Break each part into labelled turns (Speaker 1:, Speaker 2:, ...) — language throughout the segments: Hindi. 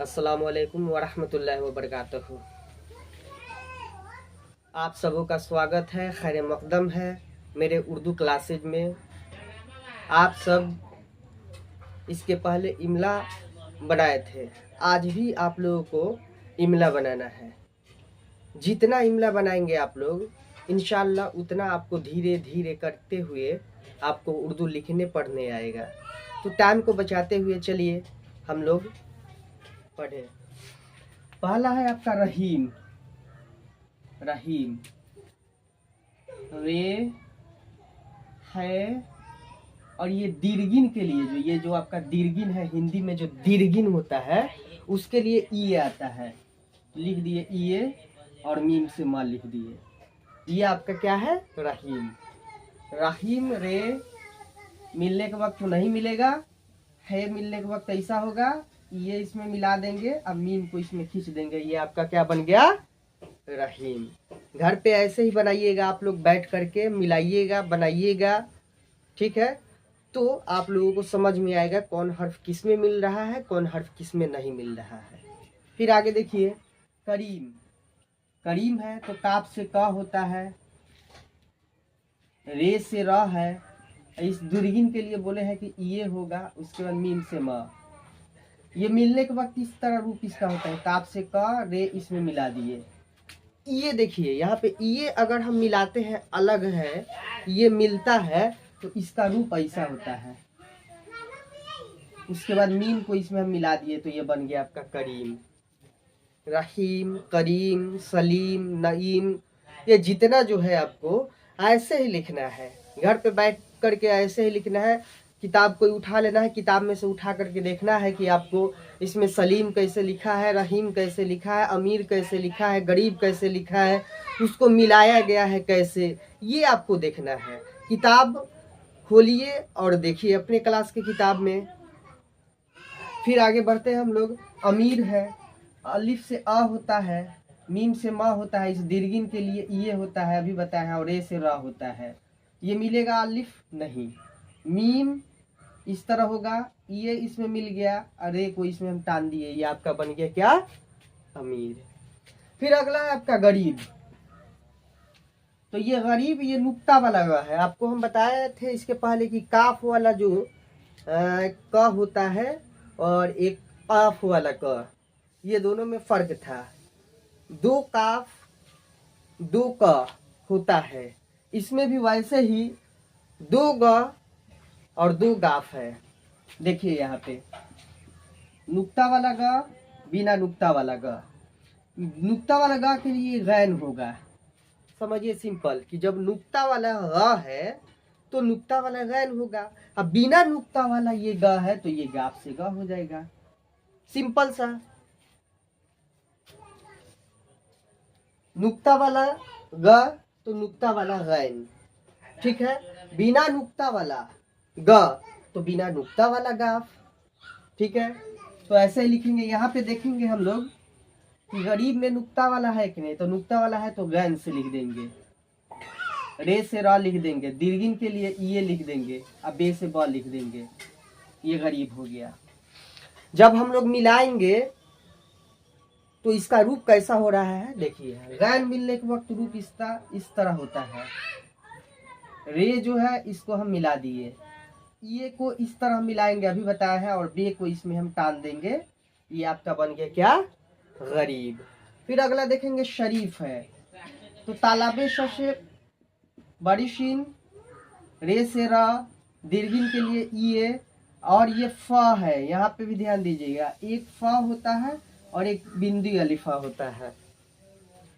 Speaker 1: अस्सलामुअलैकुम वरहमतुल्लाहि वबरकातुहू। आप सबों का स्वागत है, खैर मकदम है मेरे उर्दू क्लासेज में। आप सब इसके पहले इमला बनाए थे, आज भी आप लोगों को इमला बनाना है। जितना इमला बनाएंगे आप लोग इंशाअल्लाह उतना आपको धीरे धीरे करते हुए आपको उर्दू लिखने पढ़ने आएगा। तो टाइम को बचाते हुए चलिए हम लोग पढ़े। पहला है आपका रहीम। रहीम रे है, और ये दीर्घिन के लिए जो आपका दीर्घिन है, हिंदी में जो दीर्घिन होता है उसके लिए ई आता है। लिख दिए ई और मीम से माँ लिख दिए। ये आपका क्या है? रहीम। रहीम रे मिलने के वक्त तो नहीं मिलेगा, है मिलने के वक्त ऐसा होगा, ये इसमें मिला देंगे, अब मीम को इसमें खींच देंगे, ये आपका क्या बन गया? रहीम। घर पे ऐसे ही बनाइएगा आप लोग, बैठ करके मिलाइएगा, बनाइएगा, ठीक है? तो आप लोगों को समझ में आएगा कौन हर्फ किस में मिल रहा है, कौन हर्फ किस में नहीं मिल रहा है। फिर आगे देखिए, करीम। करीम है तो काफ से का होता है, रे से र है, इस दुर्गिन के लिए बोले हैं कि ये होगा, उसके बाद मीम से म। ये मिलने के वक्त इस तरह रूप इसका होता है, काफ से का, रे इसमें मिला दिए। ये देखिए यहाँ पे ये अगर हम मिलाते हैं अलग है, ये मिलता है तो इसका रूप ऐसा होता है। उसके बाद मीम को इसमें हम मिला दिए तो ये बन गया आपका करीम। रहीम, करीम, सलीम, नईम, ये जितना जो है आपको ऐसे ही लिखना है। घर पे बैठ करके ऐसे ही लिखना है। किताब कोई उठा लेना है, किताब में से उठा करके देखना है कि आपको इसमें सलीम कैसे लिखा है, रहीम कैसे लिखा है, अमीर कैसे लिखा है, गरीब कैसे लिखा है, उसको मिलाया गया है कैसे, ये आपको देखना है। किताब खोलिए और देखिए अपने क्लास की किताब में। फिर आगे बढ़ते हैं हम लोग। अमीर है, अलिफ से अ होता है, मीम से मा होता है, इस दीर्घिन के लिए ये होता है, अभी बताया है, और ए से रा होता है। ये मिलेगा अलिफ नहीं, मीम इस तरह होगा, ये इसमें मिल गया, अरे को इसमें हम टान दिए, ये आपका बन गया क्या? अमीर। फिर अगला है आपका गरीब। तो ये गरीब, ये नुक्ता वाला ग है। आपको हम बताए थे इसके पहले कि काफ वाला जो क होता है और एक काफ वाला क, ये दोनों में फर्क था। दो काफ दो क होता है, इसमें भी वैसे ही दो ग और दो गाफ है। देखिए यहाँ पे नुक्ता वाला ग, बिना नुक्ता वाला ग। नुक्ता वाला ग के लिए गैन होगा। समझिए सिंपल कि जब नुक्ता वाला ग है तो नुक्ता वाला गैन होगा, अब बिना नुक्ता वाला ये ग है तो ये गाफ से ग हो जाएगा। सिंपल सा। नुक्ता वाला ग तो नुक्ता वाला गैन, ठीक है? बिना नुक्ता वाला ग तो बिना नुक्ता वाला गाफ, ठीक है? तो ऐसे ही लिखेंगे। यहाँ पे देखेंगे हम लोग कि गरीब में नुक्ता वाला है कि नहीं, तो नुक्ता वाला है तो गैन से लिख देंगे, रे से रा लिख देंगे, दीर्घिन के लिए ये लिख देंगे, अब बे से ब लिख देंगे, ये गरीब हो गया। जब हम लोग मिलाएंगे तो इसका रूप कैसा हो रहा है, देखिए। गैन मिलने के वक्त रूप इसका इस तरह होता है। रे जो है इसको हम मिला दिए, ये को इस तरह मिलाएंगे, अभी बताया है, और बे को इसमें हम टान देंगे, ये आपका बन गया क्या? गरीब। फिर अगला देखेंगे शरीफ है। तो तालाबे से बड़ी शीन, रे से रा, दीर्घिन के लिए ये, और ये फ है। यहाँ पे भी ध्यान दीजिएगा, एक फ होता है और एक बिंदी अलिफा होता है।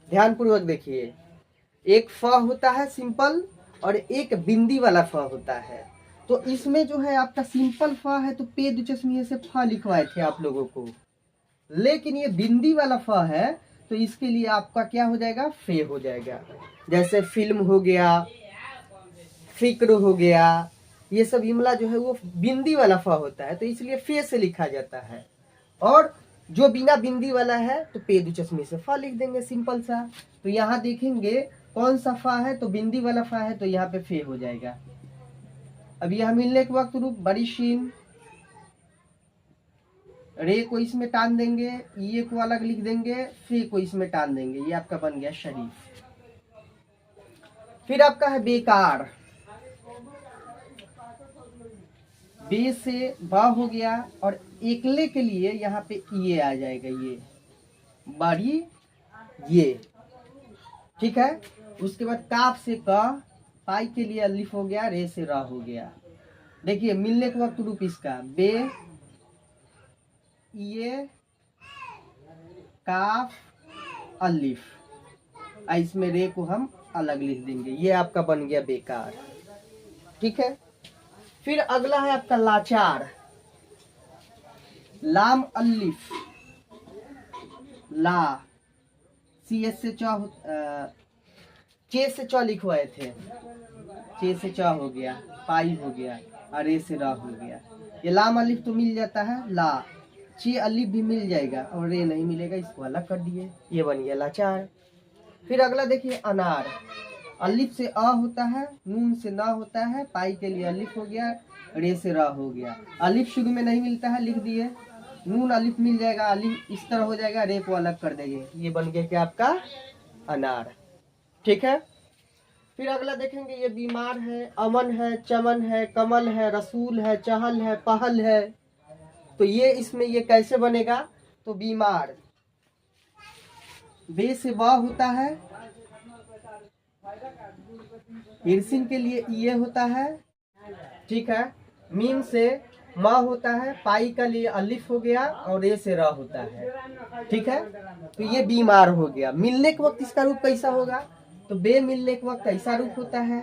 Speaker 1: ध्यान पूर्वक देखिए, एक फ होता है सिंपल और एक बिंदी वाला फ होता है। तो इसमें जो है आपका सिंपल फ है तो पे दो चश्मिए से फ लिखवाए थे आप लोगों को, लेकिन ये बिंदी वाला फ है तो इसके लिए आपका क्या हो जाएगा? फे हो जाएगा। जैसे फिल्म हो गया, फिक्र हो गया, ये सब इमला जो है वो बिंदी वाला फ होता है तो इसलिए फे से लिखा जाता है। और जो बिना बिंदी वाला है तो पे दो चश्मे से फ लिख देंगे, सिंपल सा। तो यहाँ देखेंगे कौन सा फ है, तो बिंदी वाला फ है तो यहाँ पे फे हो जाएगा। अब यहाँ मिलने के वक्त रूप बड़ी शीन, रे को इसमें टान देंगे, ये को अलग लिख देंगे, फिर को इसमें टान देंगे, ये आपका बन गया शरीफ। फिर आपका है बेकार, बे से बा हो गया और एकले के लिए यहाँ पे ये आ जाएगा, ये बारी ये, ठीक है। उसके बाद काफ से का, पाई के लिए अलिफ हो गया, रे से रा हो गया। देखिए मिलने के वक्त रूप इसका बे, ये, काफ, अलिफ, इसमें रे को हम अलग लिख देंगे, ये आपका बन गया बेकार, ठीक है। फिर अगला है आपका लाचार, लाम अलिफ, ला, सी एस से चे से च लिखवाए थे, चे से च हो गया, पाई हो गया, और ए से रा हो गया। ये लाम अलिफ तो मिल जाता है, ला, चे अलिफ भी मिल जाएगा और रे नहीं मिलेगा, इसको अलग कर दिए, ये बन गया लाचार। फिर अगला देखिए अनार, अलिफ से अ होता है, नून से ना होता है, पाई के लिए अलिफ हो गया, रे से रा हो गया। अलिफ शुरू में नहीं मिलता है, लिख दिए, नून अलिफ मिल जाएगा, अलिफ इस तरह हो जाएगा, रे को अलग कर देंगे, ये बन गया क्या आपका अनार, ठीक है। फिर अगला देखेंगे, ये बीमार है, अमन है, चमन है, कमल है, रसूल है, चहल है, पहल है। तो ये इसमें ये कैसे बनेगा, तो बीमार, बे से बा होता है, इरसिन के लिए ये होता है, ठीक है। मीम से माँ होता है, पाई का लिए अलिफ हो गया और ए से रा होता है, ठीक है। तो ये बीमार हो गया। मिलने के वक्त इसका रूप कैसा होगा, तो बे मिलने के वक्त कैसा रूप होता है,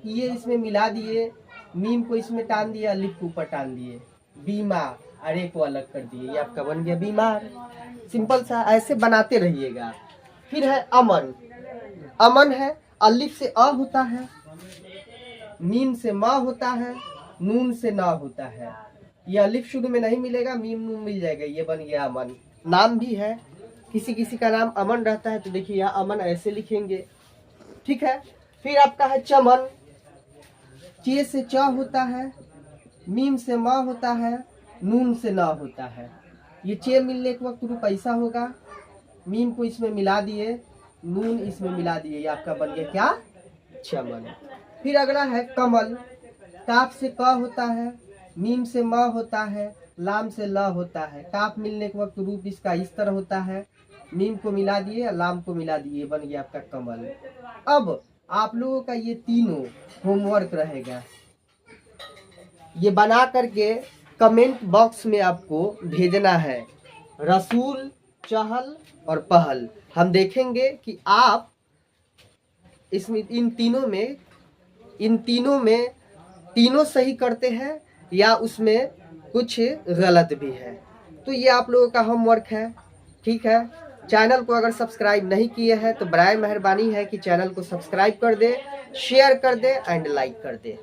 Speaker 1: ये इसमें मिला दिए, मीम को इसमें टान दिया, अलिफ को ऊपर टान दिए, बीमा, अरे को अलग कर दिए, ये आपका बन गया बीमार। सिंपल सा, ऐसे बनाते रहिएगा। फिर है अमन, अमन है, अलिफ से अ होता है, मीम से मा होता है, नून से ना होता है, ये अलिफ शुरू में नहीं मिलेगा, मीम नून मिल जाएगा, ये बन गया अमन। नाम भी है, किसी किसी का नाम अमन रहता है, तो देखिए यहाँ अमन ऐसे लिखेंगे, ठीक है। फिर आपका है चमन, चे से च होता है, मीम से मा होता है, नून से ना होता है, ये चे मिलने के वक्त रूप ऐसा होगा, मीम को इसमें मिला दिए, नून इसमें मिला दिए, ये आपका बन गया क्या चमन। फिर अगला है कमल, काफ से क होता है, मीम से म होता है, लाम से ल होता है, काफ मिलने के वक्त रूप इसका इस तरह होता है, मीम को मिला दिए, लाम को मिला दिए, बन गया आपका कमल। अब आप लोगों का ये तीनों होमवर्क रहेगा, ये बना करके कमेंट बॉक्स में आपको भेजना है, रसूल, चहल और पहल। हम देखेंगे कि आप इसमें इन तीनों में तीनों सही करते हैं या उसमें कुछ गलत भी है। तो ये आप लोगों का होमवर्क है, ठीक है। चैनल को अगर सब्सक्राइब नहीं किए हैं तो बराए मेहरबानी है कि चैनल को सब्सक्राइब कर दे, शेयर कर दे एंड लाइक कर दे।